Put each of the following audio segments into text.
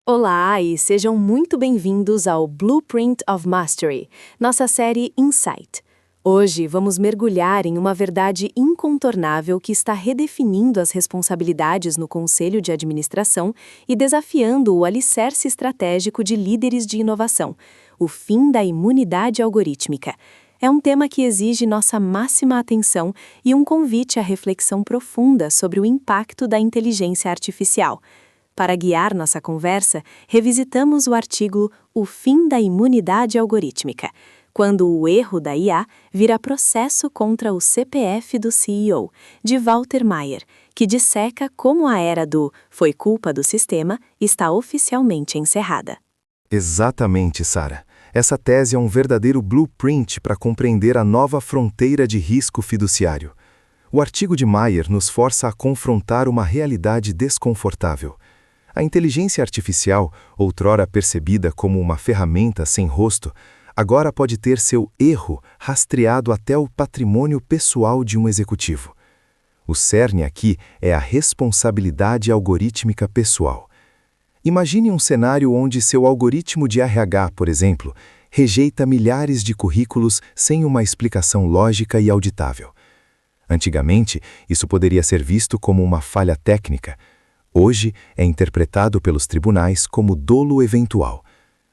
Olá e sejam muito bem-vindos ao Blueprint of Mastery, nossa série Insight. Hoje vamos mergulhar em uma verdade incontornável que está redefinindo as responsabilidades no Conselho de Administração e desafiando o alicerce estratégico de líderes de inovação, o fim da imunidade algorítmica. É um tema que exige nossa máxima atenção e um convite à reflexão profunda sobre o impacto da inteligência artificial. Para guiar nossa conversa, revisitamos o artigo O Fim da Imunidade Algorítmica, quando o erro da IA vira processo contra o CPF do CEO, de Walter Mayer, que disseca como a era do "foi culpa do sistema" está oficialmente encerrada. Exatamente, Sara. Essa tese é um verdadeiro blueprint para compreender a nova fronteira de risco fiduciário. O artigo de Mayer nos força a confrontar uma realidade desconfortável. A inteligência artificial, outrora percebida como uma ferramenta sem rosto, agora pode ter seu erro rastreado até o patrimônio pessoal de um executivo. O cerne aqui é a responsabilidade algorítmica pessoal. Imagine um cenário onde seu algoritmo de RH, por exemplo, rejeita milhares de currículos sem uma explicação lógica e auditável. Antigamente, isso poderia ser visto como uma falha técnica. Hoje, é interpretado pelos tribunais como dolo eventual.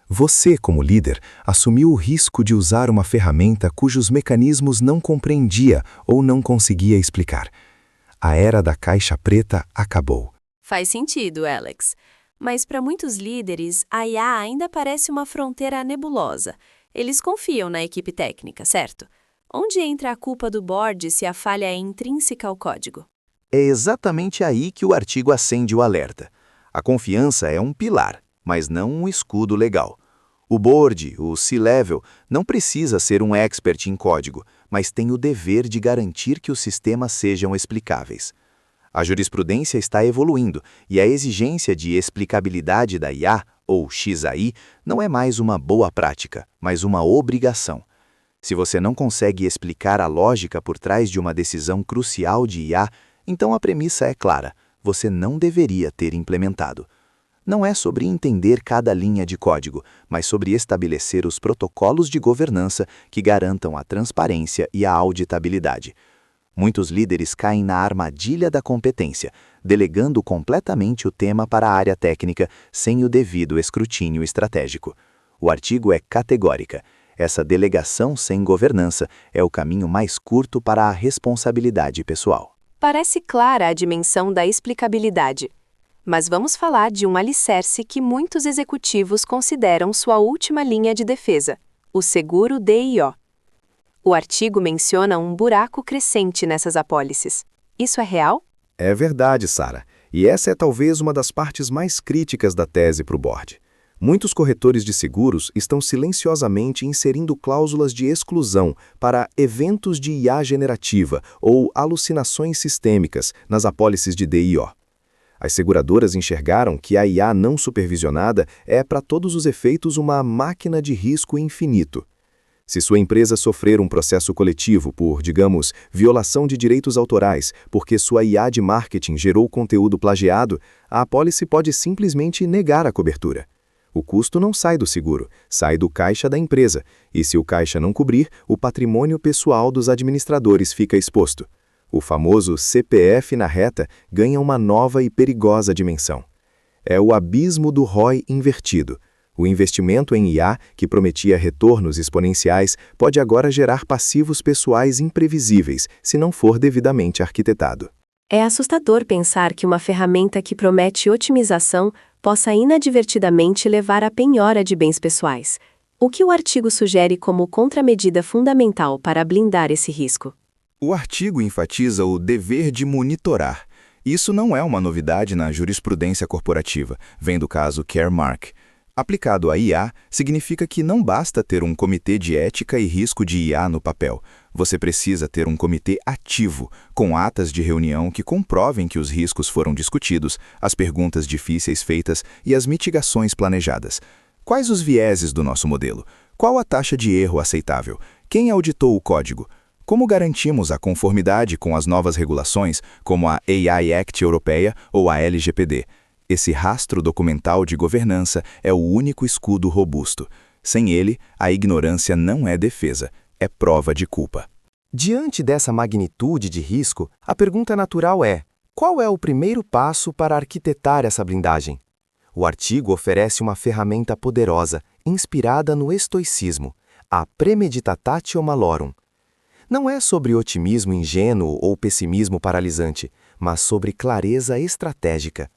Você, como líder, assumiu o risco de usar uma ferramenta cujos mecanismos não compreendia ou não conseguia explicar. A era da caixa preta acabou. Faz sentido, Alex. Mas para muitos líderes, a IA ainda parece uma fronteira nebulosa. Eles confiam na equipe técnica, certo? Onde entra a culpa do board se a falha é intrínseca ao código? É exatamente aí que o artigo acende o alerta. A confiança é um pilar, mas não um escudo legal. O board, o C-Level, não precisa ser um expert em código, mas tem o dever de garantir que os sistemas sejam explicáveis. A jurisprudência está evoluindo e a exigência de explicabilidade da IA, ou XAI, não é mais uma boa prática, mas uma obrigação. Se você não consegue explicar a lógica por trás de uma decisão crucial de IA, então a premissa é clara: você não deveria ter implementado. Não é sobre entender cada linha de código, mas sobre estabelecer os protocolos de governança que garantam a transparência e a auditabilidade. Muitos líderes caem na armadilha da competência, delegando completamente o tema para a área técnica sem o devido escrutínio estratégico. O artigo é categórica. Essa delegação sem governança é o caminho mais curto para a responsabilidade pessoal. Parece clara a dimensão da explicabilidade. Mas vamos falar de um alicerce que muitos executivos consideram sua última linha de defesa: o seguro DIO. O artigo menciona um buraco crescente nessas apólices. Isso é real? É verdade, Sara. E essa é talvez uma das partes mais críticas da tese para o board. Muitos corretores de seguros estão silenciosamente inserindo cláusulas de exclusão para eventos de IA generativa ou alucinações sistêmicas nas apólices de DIO. As seguradoras enxergaram que a IA não supervisionada é, para todos os efeitos, uma máquina de risco infinito. Se sua empresa sofrer um processo coletivo por, digamos, violação de direitos autorais porque sua IA de marketing gerou conteúdo plagiado, a apólice pode simplesmente negar a cobertura. O custo não sai do seguro, sai do caixa da empresa, e se o caixa não cobrir, o patrimônio pessoal dos administradores fica exposto. O famoso CPF na reta ganha uma nova e perigosa dimensão. É o abismo do ROI invertido. O investimento em IA, que prometia retornos exponenciais, pode agora gerar passivos pessoais imprevisíveis, se não for devidamente arquitetado. É assustador pensar que uma ferramenta que promete otimização possa inadvertidamente levar à penhora de bens pessoais. O que o artigo sugere como contramedida fundamental para blindar esse risco? O artigo enfatiza o dever de monitorar. Isso não é uma novidade na jurisprudência corporativa, vem do caso Caremark. Aplicado à IA, significa que não basta ter um comitê de ética e risco de IA no papel. Você precisa ter um comitê ativo, com atas de reunião que comprovem que os riscos foram discutidos, as perguntas difíceis feitas e as mitigações planejadas. Quais os vieses do nosso modelo? Qual a taxa de erro aceitável? Quem auditou o código? Como garantimos a conformidade com as novas regulações, como a AI Act europeia ou a LGPD? Esse rastro documental de governança é o único escudo robusto. Sem ele, a ignorância não é defesa, é prova de culpa. Diante dessa magnitude de risco, a pergunta natural é: qual é o primeiro passo para arquitetar essa blindagem? O artigo oferece uma ferramenta poderosa, inspirada no estoicismo, a premeditatio malorum. Não é sobre otimismo ingênuo ou pessimismo paralisante, mas sobre clareza estratégica.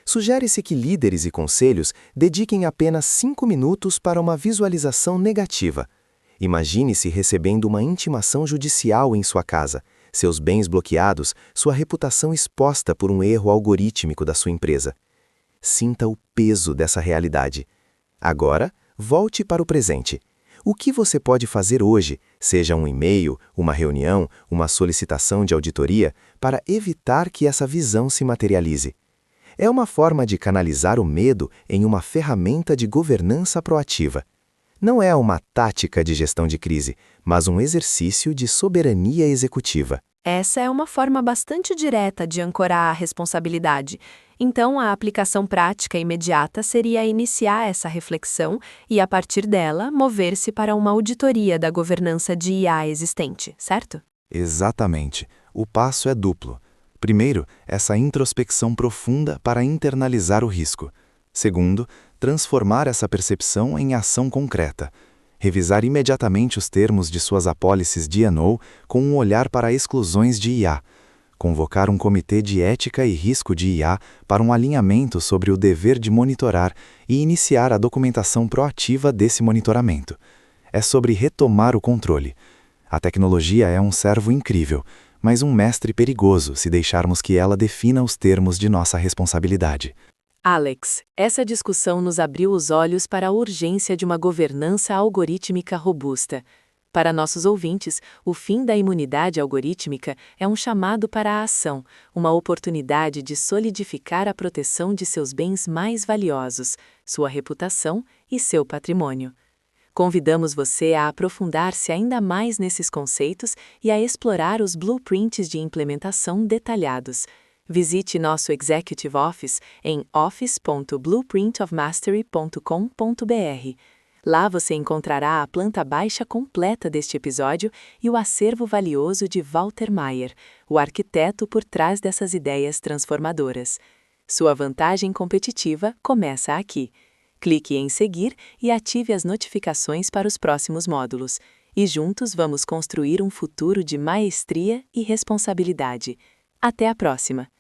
Sugere-se que líderes e conselhos dediquem apenas 5 minutos para uma visualização negativa. Imagine-se recebendo uma intimação judicial em sua casa, seus bens bloqueados, sua reputação exposta por um erro algorítmico da sua empresa. Sinta o peso dessa realidade. Agora, volte para o presente. O que você pode fazer hoje, seja um e-mail, uma reunião, uma solicitação de auditoria, para evitar que essa visão se materialize? É uma forma de canalizar o medo em uma ferramenta de governança proativa. Não é uma tática de gestão de crise, mas um exercício de soberania executiva. Essa é uma forma bastante direta de ancorar a responsabilidade. Então, a aplicação prática imediata seria iniciar essa reflexão e, a partir dela, mover-se para uma auditoria da governança de IA existente, certo? Exatamente. O passo é duplo. Primeiro, essa introspecção profunda para internalizar o risco. Segundo, transformar essa percepção em ação concreta. Revisar imediatamente os termos de suas apólices D&O com um olhar para exclusões de IA. Convocar um comitê de ética e risco de IA para um alinhamento sobre o dever de monitorar e iniciar a documentação proativa desse monitoramento. É sobre retomar o controle. A tecnologia é um servo incrível, mas um mestre perigoso se deixarmos que ela defina os termos de nossa responsabilidade. Alex, essa discussão nos abriu os olhos para a urgência de uma governança algorítmica robusta. Para nossos ouvintes, o fim da imunidade algorítmica é um chamado para a ação, uma oportunidade de solidificar a proteção de seus bens mais valiosos, sua reputação e seu patrimônio. Convidamos você a aprofundar-se ainda mais nesses conceitos e a explorar os blueprints de implementação detalhados. Visite nosso Executive Office em office.blueprintofmastery.com.br. Lá você encontrará a planta baixa completa deste episódio e o acervo valioso de Walter Maier, o arquiteto por trás dessas ideias transformadoras. Sua vantagem competitiva começa aqui. Clique em seguir e ative as notificações para os próximos módulos. E juntos vamos construir um futuro de maestria e responsabilidade. Até a próxima!